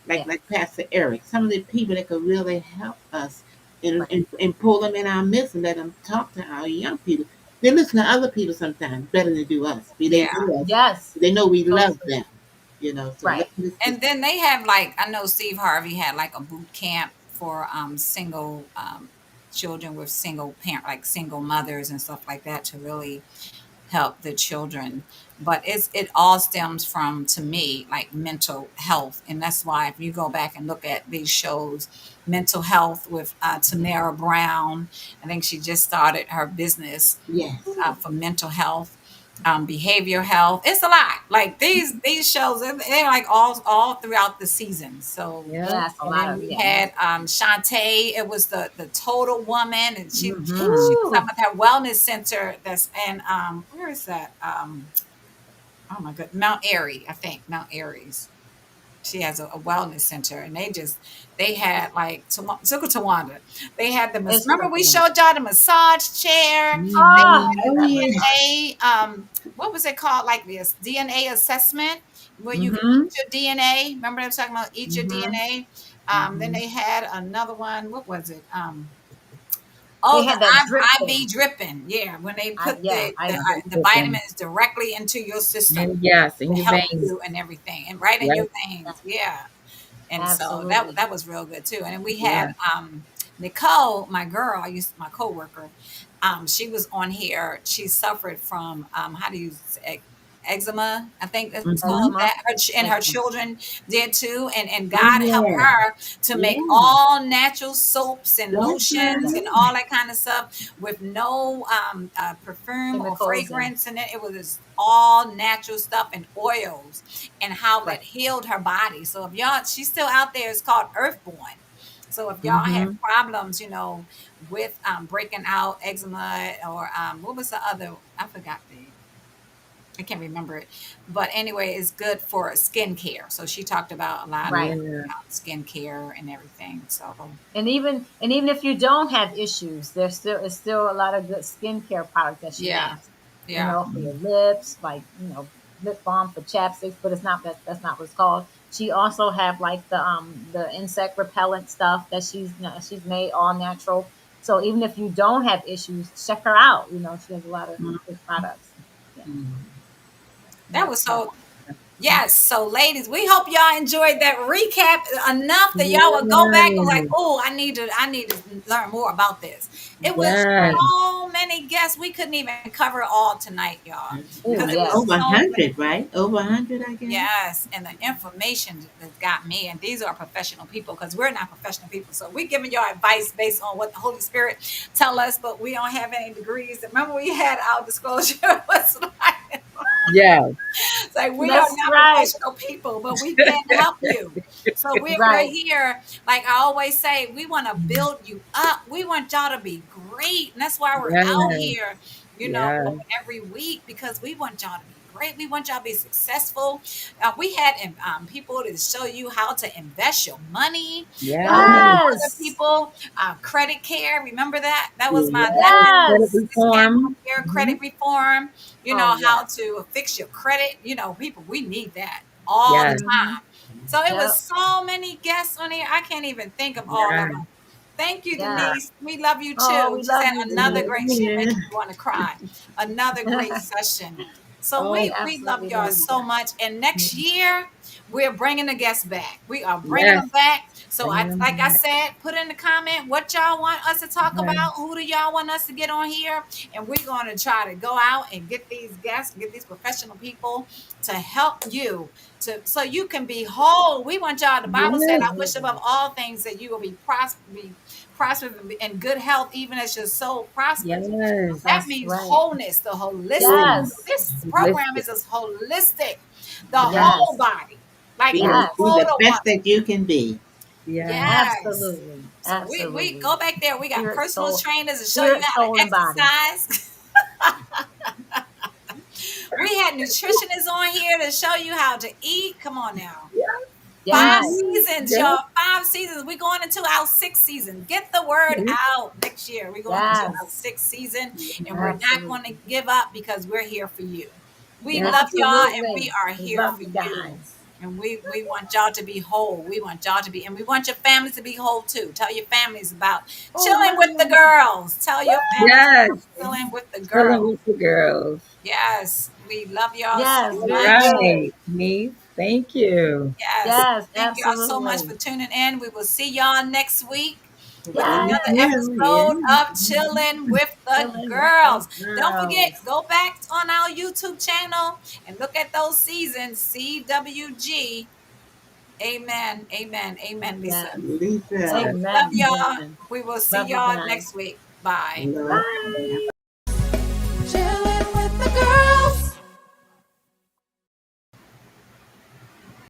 like Yeah. like Pastor Eric. Some of the people that could really help us and Right. and, and pull them in our midst and let them talk to our young people. They listen to other people sometimes better than do us. They Yeah. know us. Yes. They know we So love true. them. So Right. let's just And then they have like, I know Steve Harvey had like a boot camp for single children with single parent, like single mothers and stuff like that, to really help the children. But it all stems from, to me, like mental health. And that's why if you go back and look at these shows, mental health with Tamara Brown, I think she just started her business yes. for mental health, behavioral health. It's a lot. Like these shows, they're like all throughout the season. So, Yeah. Yes. A and lot then of we yeah. had Shantae. It was the total woman, and she Mm-hmm. was Woo. talking about that wellness center that's in where is that? Oh my god, Mount Airy, I think Mount Airy's. She has a wellness center, and they had like took her to Towanda. They had It's remember we something. showed y'all the massage chair. They Oh, Mhm. had Oh the that was yeah. DNA. What was it called? Like this DNA assessment where you can Mhm. eat your DNA. Remember they were talking about eat your Mhm. DNA. Then Mhm. they had another one. What was it? they Oh, the had that drip IV thing. dripping. Yeah, when they put Yeah, I I the put them vitamins directly into your system in, yes, in to your help veins. you and everything, and right in Yep. your veins. Yeah, And so Absolutely. that was real good too. And then we had Yeah. Nicole, my girl, my coworker. She was on here. She suffered from how do you say, eczema? I think it's called Mhm. Eczema. that. And her Eczema. children did too. And Oh God helped yeah. her to make Yeah. all natural soaps and That's lotions Yes. and right. all that kind of stuff with no perfume or Chemicals and fragrance in it. It was just all natural stuff and oils and how right. that healed her body. So if y'all, she's still out there. It's called Earthborn. So if y'all have Mhm. problems, with breaking out eczema or what was the other? I forgot I can't remember it. But anyway, it's good for skincare. So she talked about a lot Right. Yeah. about skincare and everything. So And even if you don't have issues, there's still a lot of good skincare product that she yeah, has. yeah. For your lips, like lip balm for chapsticks, but it's not that's not what it's called. She also have like the insect repellent stuff that she's made all natural. So even if you don't have issues, check her out. She has a lot of Mhm. good products. Yeah, That yeah, was yeah. so Yes. So, ladies, we hope y'all enjoyed that recap enough that y'all will go back and like, Yes. oh, I need to learn more about this. It was Yes. so many guests. We couldn't even cover it all tonight, y'all, Oh because it Yeah. was yes, Over a so great. hundred, right? Over a hundred, I guess. Yes, and the information that got me, and these are professional people because we're not professional people. So we're giving y'all advice based on what the Holy Spirit tell us, but we don't have any degrees. Remember, we had our disclosure was like, Yes. it's like we are that's not right, professional people, but we can help you. So we're right. here. Like I always say, we want to build you up. We want y'all to be great. And that's why we're out Yes. here, Yes. every week because we want y'all to be great. We want y'all to be successful. We had people to show you how to invest your money. We Yes. other Yes, people, credit care. Remember that? That was my Yeah. Credit yes. discount reform. care, credit Mhm. reform, Oh how yes. to fix your credit. People, we need that all the Yes. Mm-hmm. time. So it was Yep. so many guests on here. I can't even think of all of Yes. them. Thank you, Yes. Denise. We love you Oh, too. we She said love you, another Denise. great, she Yeah. making me want to cry. Another great session. So We Oh, we love absolutely y'all love you so guys. much. And next year, we're bringing the guests back. We are bringing Yes. them back. So Bring I, them like I back. said, put in the comment what y'all want us to talk Yes. about. Who do y'all want us to get on here? And we're going to try to go out and get these guests, get these professional people to help you so you can be whole. We want y'all. The Bible said, "I wish above Absolutely. all things that you will be prosperous and be in good health, even as your soul prospers." Yes. That That's means right. wholeness, the holistic. Wholeness. Yes. This program Holistic. is as holistic, the Yes. whole Yes. body, like the be Yes. the total one. best that you can be. Yes. Yes. Absolutely. So we Absolutely. go back there. We got personal trainers to show you Spirit, how to soul, and body. exercise. We had nutritionists on here to show you how to eat. Come on now. Yes. Five Yes. Mhm. seasons, Yes. y'all. 5 seasons. We're going into our sixth season. Get the word Yes. out next year. We're going into our Yes. sixth season, and we're not going to Absolutely. give up because we're here for you. We Yes. love y'all, and Absolutely. we are We here love for you you. guys. And we want y'all to be whole. We want y'all to be, and we want your families to be whole too. Tell your families about Oh, chilling with the honey. girls. Tell your families Yes. about chilling with the Chilling girls. with the girls. Yes, we love y'all so Yes. All Very much. good. right. Niece. Thank you. Yes. Yes. Thank y'all so much Absolutely. for tuning in. We will see y'all next week with Yes. We another will. episode Yeah. of Chillin with the Chilling with the Girls. Don't forget, girls. go back on our YouTube channel and look at those seasons. CWG. Amen. Amen. Amen, Lisa. Yes. So Lisa. we love Amen. y'all. Amen. We will see Love you y'all guys. next week. Bye. Lord. Bye.